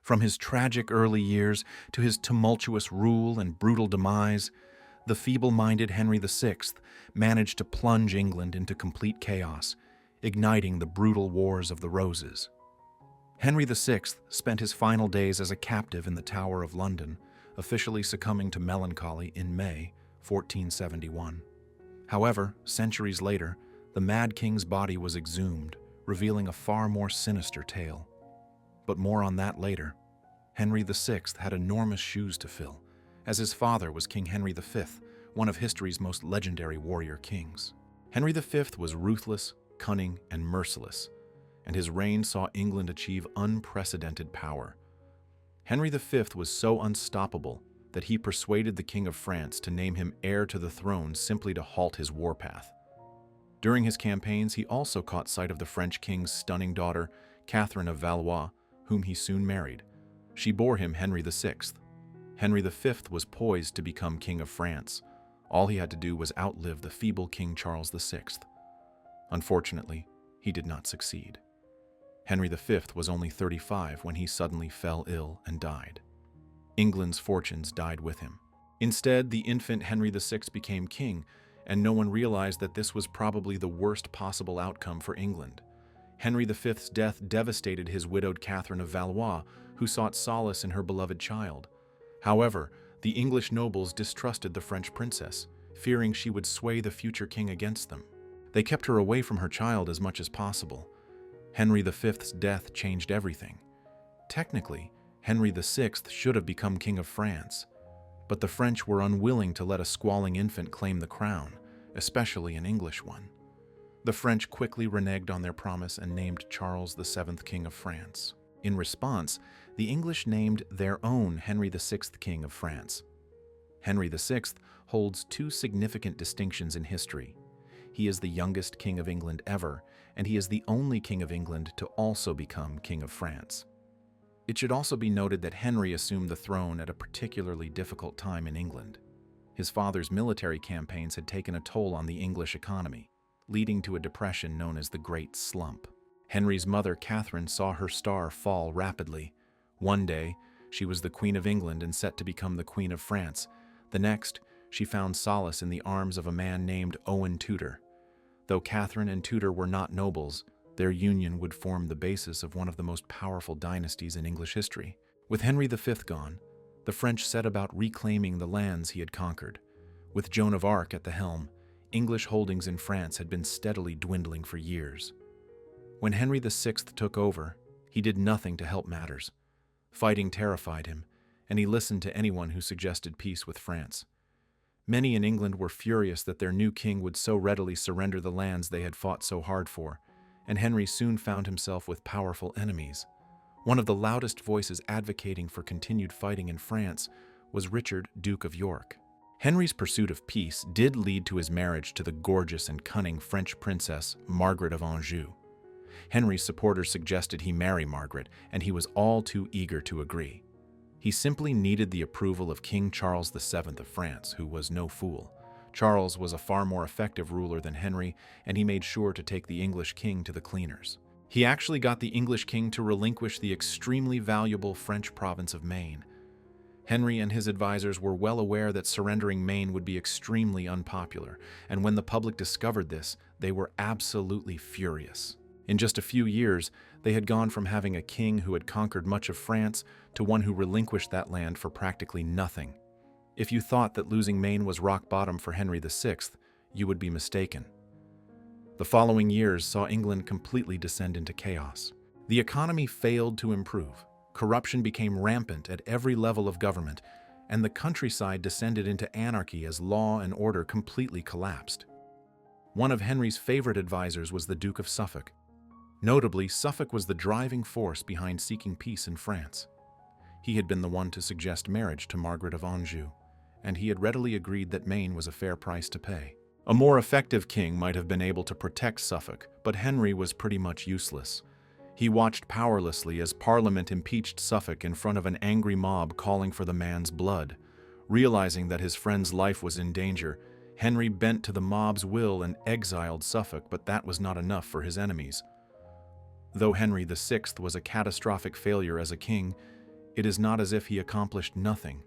From his tragic early years to his tumultuous rule and brutal demise, the feeble-minded Henry VI managed to plunge England into complete chaos, igniting the brutal Wars of the Roses. Henry VI spent his final days as a captive in the Tower of London, officially succumbing to melancholy in May 1471. However, centuries later, the Mad King's body was exhumed, revealing a far more sinister tale. But more on that later. Henry VI had enormous shoes to fill, as his father was King Henry V, one of history's most legendary warrior kings. Henry V was ruthless, cunning, and merciless, and his reign saw England achieve unprecedented power. Henry V was so unstoppable that he persuaded the King of France to name him heir to the throne simply to halt his warpath. During his campaigns, he also caught sight of the French king's stunning daughter, Catherine of Valois, whom he soon married. She bore him Henry VI. Henry V was poised to become King of France. All he had to do was outlive the feeble King Charles VI. Unfortunately, he did not succeed. Henry V was only 35 when he suddenly fell ill and died. England's fortunes died with him. Instead, the infant Henry VI became king, and no one realized that this was probably the worst possible outcome for England. Henry V's death devastated his widowed Catherine of Valois, who sought solace in her beloved child. However, the English nobles distrusted the French princess, fearing she would sway the future king against them. They kept her away from her child as much as possible. Henry V's death changed everything. Technically, Henry VI should have become King of France, but the French were unwilling to let a squalling infant claim the crown, especially an English one. The French quickly reneged on their promise and named Charles VII King of France. In response, the English named their own Henry VI King of France. Henry VI holds two significant distinctions in history. He is the youngest King of England ever, and he is the only King of England to also become King of France. It should also be noted that Henry assumed the throne at a particularly difficult time in England. His father's military campaigns had taken a toll on the English economy, leading to a depression known as the Great Slump. Henry's mother, Catherine, saw her star fall rapidly. One day, she was the Queen of England and set to become the Queen of France. The next, she found solace in the arms of a man named Owen Tudor. Though Catherine and Tudor were not nobles, their union would form the basis of one of the most powerful dynasties in English history. With Henry V gone, the French set about reclaiming the lands he had conquered. With Joan of Arc at the helm, English holdings in France had been steadily dwindling for years. When Henry VI took over, he did nothing to help matters. Fighting terrified him, and he listened to anyone who suggested peace with France. Many in England were furious that their new king would so readily surrender the lands they had fought so hard for, and Henry soon found himself with powerful enemies. One of the loudest voices advocating for continued fighting in France was Richard, Duke of York. Henry's pursuit of peace did lead to his marriage to the gorgeous and cunning French princess Margaret of Anjou. Henry's supporters suggested he marry Margaret, and he was all too eager to agree. He simply needed the approval of King Charles VII of France, who was no fool. Charles was a far more effective ruler than Henry, and he made sure to take the English king to the cleaners. He actually got the English king to relinquish the extremely valuable French province of Maine. Henry and his advisors were well aware that surrendering Maine would be extremely unpopular, and when the public discovered this, they were absolutely furious. In just a few years, they had gone from having a king who had conquered much of France to one who relinquished that land for practically nothing. If you thought that losing Maine was rock bottom for Henry VI, you would be mistaken. The following years saw England completely descend into chaos. The economy failed to improve. Corruption became rampant at every level of government, and the countryside descended into anarchy as law and order completely collapsed. One of Henry's favorite advisors was the Duke of Suffolk. Notably, Suffolk was the driving force behind seeking peace in France. He had been the one to suggest marriage to Margaret of Anjou, and he had readily agreed that Maine was a fair price to pay. A more effective king might have been able to protect Suffolk, but Henry was pretty much useless. He watched powerlessly as Parliament impeached Suffolk in front of an angry mob calling for the man's blood. Realizing that his friend's life was in danger, Henry bent to the mob's will and exiled Suffolk, but that was not enough for his enemies. Though Henry VI was a catastrophic failure as a king, It is not as if he accomplished nothing.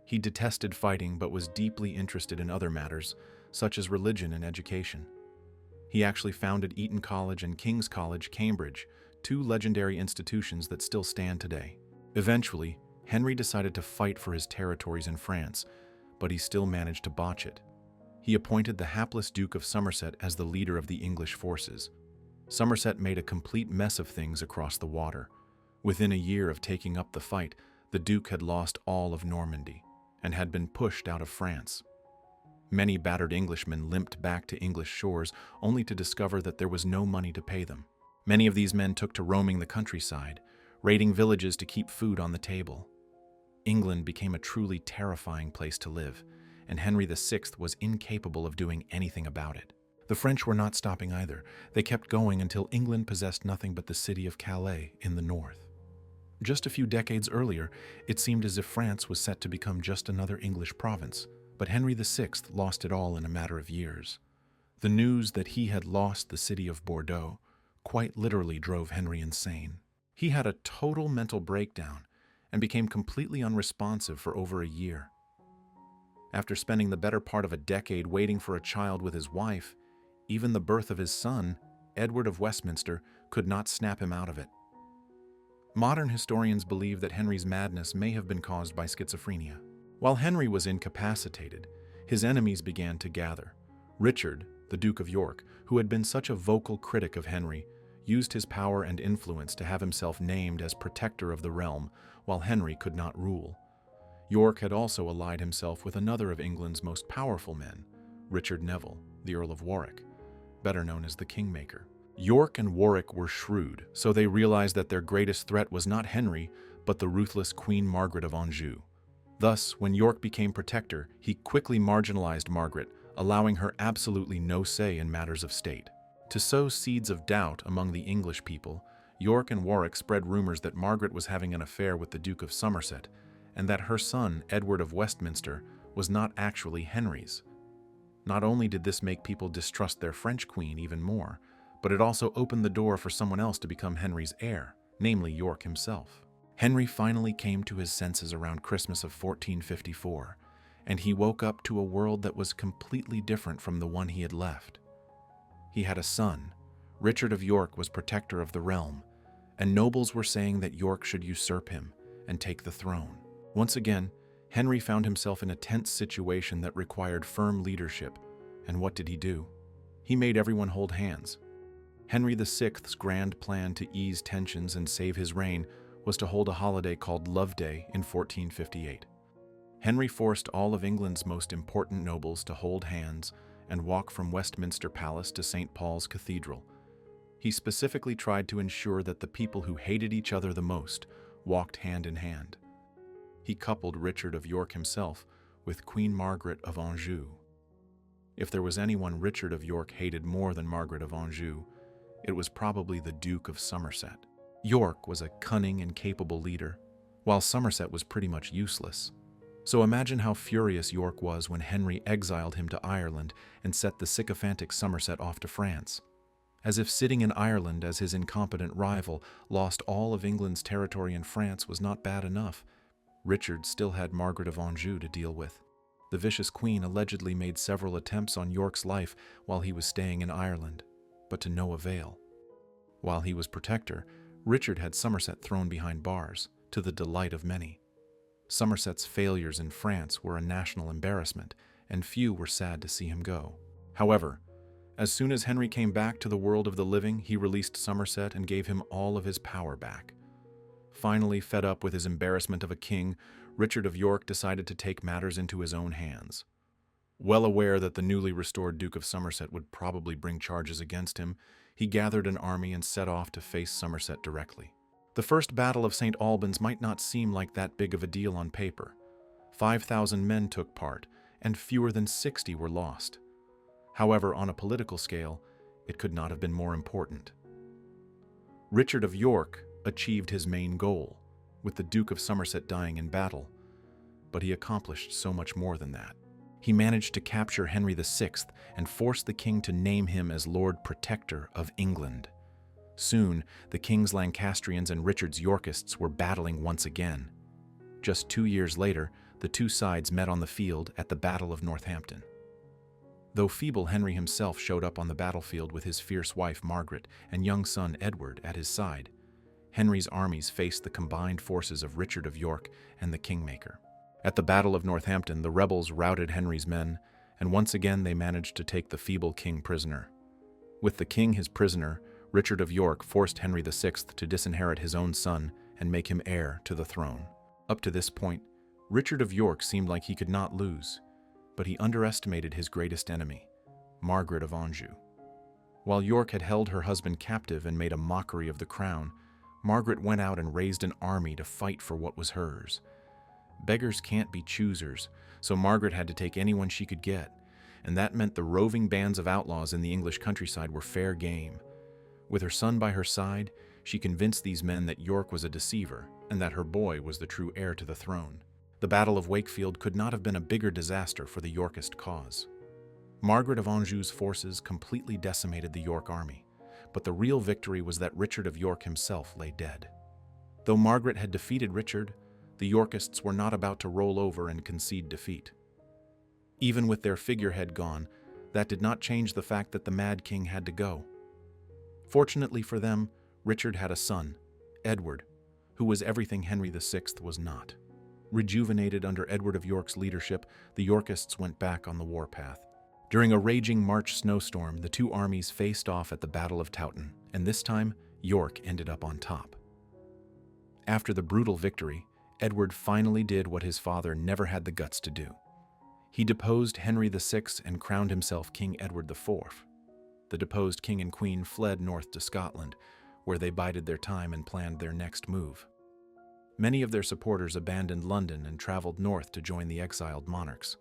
He detested fighting but was deeply interested in other matters, such as religion and education. He actually founded Eton College and King's College, Cambridge, two legendary institutions that still stand today. Eventually, Henry decided to fight for his territories in France, but he still managed to botch it. He appointed the hapless Duke of Somerset as the leader of the English forces. Somerset made a complete mess of things across the water. Within a year of taking up the fight, the Duke had lost all of Normandy and had been pushed out of France. Many battered Englishmen limped back to English shores only to discover that there was no money to pay them. Many of these men took to roaming the countryside, raiding villages to keep food on the table. England became a truly terrifying place to live, and Henry VI was incapable of doing anything about it. The French were not stopping either. They kept going until England possessed nothing but the city of Calais in the north. Just a few decades earlier, it seemed as if France was set to become just another English province, but Henry VI lost it all in a matter of years. The news that he had lost the city of Bordeaux quite literally drove Henry insane. He had a total mental breakdown and became completely unresponsive for over a year. After spending the better part of a decade waiting for a child with his wife, even the birth of his son, Edward of Westminster, could not snap him out of it. Modern historians believe that Henry's madness may have been caused by schizophrenia. While Henry was incapacitated, his enemies began to gather. Richard, the Duke of York, who had been such a vocal critic of Henry, used his power and influence to have himself named as protector of the realm, while Henry could not rule. York had also allied himself with another of England's most powerful men, Richard Neville, the Earl of Warwick, better known as the Kingmaker. York and Warwick were shrewd, so they realized that their greatest threat was not Henry, but the ruthless Queen Margaret of Anjou. Thus, when York became protector, he quickly marginalized Margaret, allowing her absolutely no say in matters of state. To sow seeds of doubt among the English people, York and Warwick spread rumors that Margaret was having an affair with the Duke of Somerset, and that her son, Edward of Westminster, was not actually Henry's. Not only did this make people distrust their French queen even more, but it also opened the door for someone else to become Henry's heir, namely York himself. Henry finally came to his senses around Christmas of 1454, and he woke up to a world that was completely different from the one he had left. He had a son. Richard of York was protector of the realm, and nobles were saying that York should usurp him and take the throne. Once again, Henry found himself in a tense situation that required firm leadership, and what did he do? He made everyone hold hands. Henry VI's grand plan to ease tensions and save his reign was to hold a holiday called Love Day in 1458. Henry forced all of England's most important nobles to hold hands and walk from Westminster Palace to St. Paul's Cathedral. He specifically tried to ensure that the people who hated each other the most walked hand in hand. He coupled Richard of York himself with Queen Margaret of Anjou. If there was anyone Richard of York hated more than Margaret of Anjou, it was probably the Duke of Somerset. York was a cunning and capable leader, while Somerset was pretty much useless. So imagine how furious York was when Henry exiled him to Ireland and set the sycophantic Somerset off to France. As if sitting in Ireland as his incompetent rival lost all of England's territory in France was not bad enough, Richard still had Margaret of Anjou to deal with. The vicious queen allegedly made several attempts on York's life while he was staying in Ireland, but to no avail. While he was protector, Richard had Somerset thrown behind bars, to the delight of many. Somerset's failures in France were a national embarrassment, and few were sad to see him go. However, as soon as Henry came back to the world of the living, he released Somerset and gave him all of his power back. Finally, fed up with his embarrassment of a king, Richard of York decided to take matters into his own hands. Well aware that the newly restored Duke of Somerset would probably bring charges against him, he gathered an army and set off to face Somerset directly. The First Battle of St. Albans might not seem like that big of a deal on paper. 5,000 men took part, and fewer than 60 were lost. However, on a political scale, it could not have been more important. Richard of York achieved his main goal, with the Duke of Somerset dying in battle, but he accomplished so much more than that. He managed to capture Henry VI and force the king to name him as Lord Protector of England. Soon, the king's Lancastrians and Richard's Yorkists were battling once again. Just 2 years later, the two sides met on the field at the Battle of Northampton. Though feeble, Henry himself showed up on the battlefield with his fierce wife Margaret and young son Edward at his side. Henry's armies faced the combined forces of Richard of York and the Kingmaker. At the Battle of Northampton, the rebels routed Henry's men, and once again they managed to take the feeble king prisoner. With the king his prisoner, Richard of York forced Henry VI to disinherit his own son and make him heir to the throne. Up to this point, Richard of York seemed like he could not lose, but he underestimated his greatest enemy, Margaret of Anjou. While York had held her husband captive and made a mockery of the crown, Margaret went out and raised an army to fight for what was hers. Beggars can't be choosers, so Margaret had to take anyone she could get, and that meant the roving bands of outlaws in the English countryside were fair game. With her son by her side, she convinced these men that York was a deceiver and that her boy was the true heir to the throne. The Battle of Wakefield could not have been a bigger disaster for the Yorkist cause. Margaret of Anjou's forces completely decimated the York army, but the real victory was that Richard of York himself lay dead. Though Margaret had defeated Richard, the Yorkists were not about to roll over and concede defeat. Even with their figurehead gone, that did not change the fact that the Mad King had to go. Fortunately for them, Richard had a son, Edward, who was everything Henry VI was not. Rejuvenated under Edward of York's leadership, the Yorkists went back on the warpath. During a raging March snowstorm, the two armies faced off at the Battle of Towton, and this time, York ended up on top. After the brutal victory, Edward finally did what his father never had the guts to do. He deposed Henry VI and crowned himself King Edward IV. The deposed king and queen fled north to Scotland, where they bided their time and planned their next move. Many of their supporters abandoned London and traveled north to join the exiled monarchs.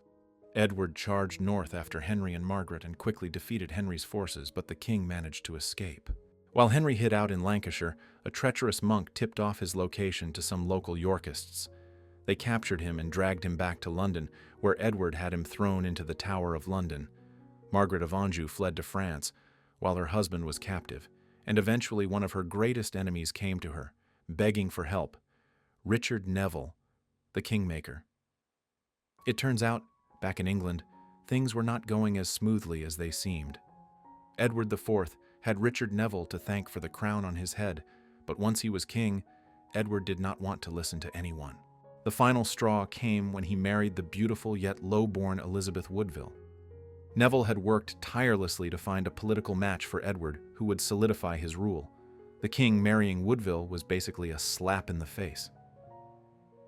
Edward charged north after Henry and Margaret and quickly defeated Henry's forces, but the king managed to escape. While Henry hid out in Lancashire, a treacherous monk tipped off his location to some local Yorkists. They captured him and dragged him back to London, where Edward had him thrown into the Tower of London. Margaret of Anjou fled to France, while her husband was captive, and eventually one of her greatest enemies came to her, begging for help: Richard Neville, the Kingmaker. It turns out, back in England, things were not going as smoothly as they seemed. Edward IV had Richard Neville to thank for the crown on his head, but once he was king, Edward did not want to listen to anyone. The final straw came when he married the beautiful yet low-born Elizabeth Woodville. Neville had worked tirelessly to find a political match for Edward who would solidify his rule. The king marrying Woodville was basically a slap in the face.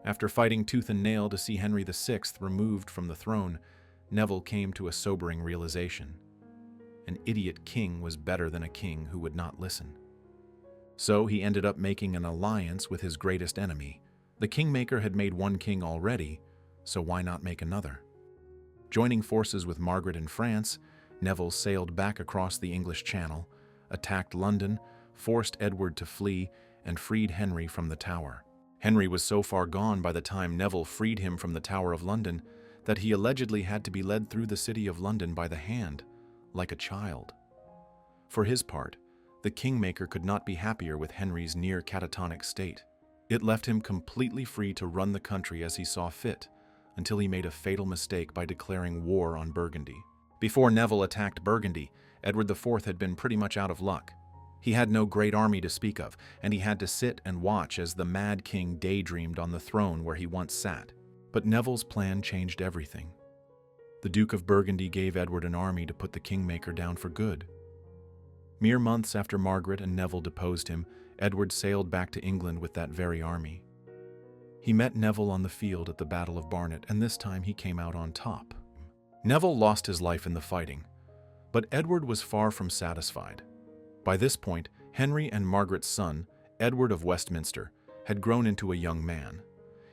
After fighting tooth and nail to see Henry VI removed from the throne, Neville came to a sobering realization. An idiot king was better than a king who would not listen. So he ended up making an alliance with his greatest enemy. The Kingmaker had made one king already, so why not make another? Joining forces with Margaret in France, Neville sailed back across the English Channel, attacked London, forced Edward to flee, and freed Henry from the Tower. Henry was so far gone by the time Neville freed him from the Tower of London that he allegedly had to be led through the city of London by the hand, like a child. For his part, the Kingmaker could not be happier with Henry's near catatonic state. It left him completely free to run the country as he saw fit, until he made a fatal mistake by declaring war on Burgundy. Before Neville attacked Burgundy, Edward IV had been pretty much out of luck. He had no great army to speak of, and he had to sit and watch as the Mad King daydreamed on the throne where he once sat. But Neville's plan changed everything. The Duke of Burgundy gave Edward an army to put the Kingmaker down for good. Mere months after Margaret and Neville deposed him, Edward sailed back to England with that very army. He met Neville on the field at the Battle of Barnet, and this time he came out on top. Neville lost his life in the fighting, but Edward was far from satisfied. By this point, Henry and Margaret's son, Edward of Westminster, had grown into a young man.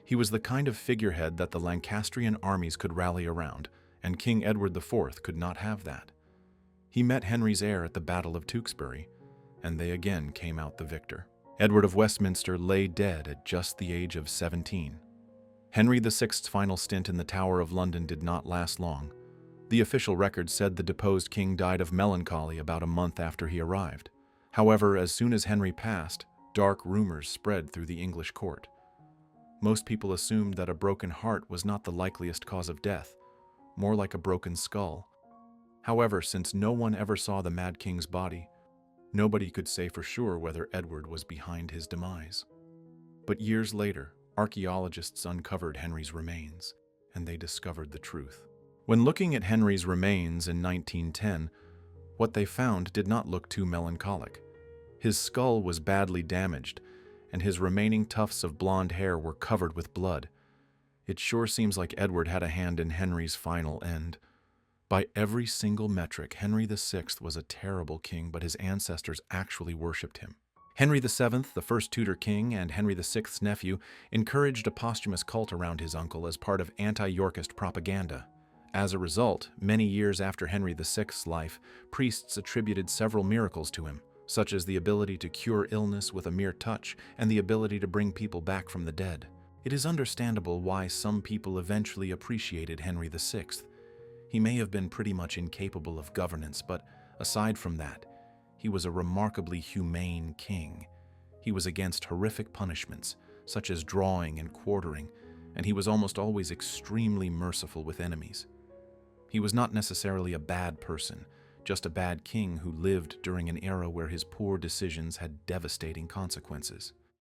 He was the kind of figurehead that the Lancastrian armies could rally around, and King Edward IV could not have that. He met Henry's heir at the Battle of Tewkesbury, and they again came out the victor. Edward of Westminster lay dead at just the age of 17. Henry VI's final stint in the Tower of London did not last long. The official record said the deposed king died of melancholy about a month after he arrived. However, as soon as Henry passed, dark rumors spread through the English court. Most people assumed that a broken heart was not the likeliest cause of death, more like a broken skull. However, since no one ever saw the Mad King's body, nobody could say for sure whether Edward was behind his demise. But years later, archaeologists uncovered Henry's remains, and they discovered the truth. When looking at Henry's remains in 1910, what they found did not look too melancholic. His skull was badly damaged, and his remaining tufts of blonde hair were covered with blood. It sure seems like Edward had a hand in Henry's final end. By every single metric, Henry VI was a terrible king, but his ancestors actually worshipped him. Henry VII, the first Tudor king and Henry VI's nephew, encouraged a posthumous cult around his uncle as part of anti-Yorkist propaganda. As a result, many years after Henry VI's life, priests attributed several miracles to him, such as the ability to cure illness with a mere touch and the ability to bring people back from the dead. It is understandable why some people eventually appreciated Henry VI. He may have been pretty much incapable of governance, but aside from that, he was a remarkably humane king. He was against horrific punishments, such as drawing and quartering, and he was almost always extremely merciful with enemies. He was not necessarily a bad person, just a bad king who lived during an era where his poor decisions had devastating consequences.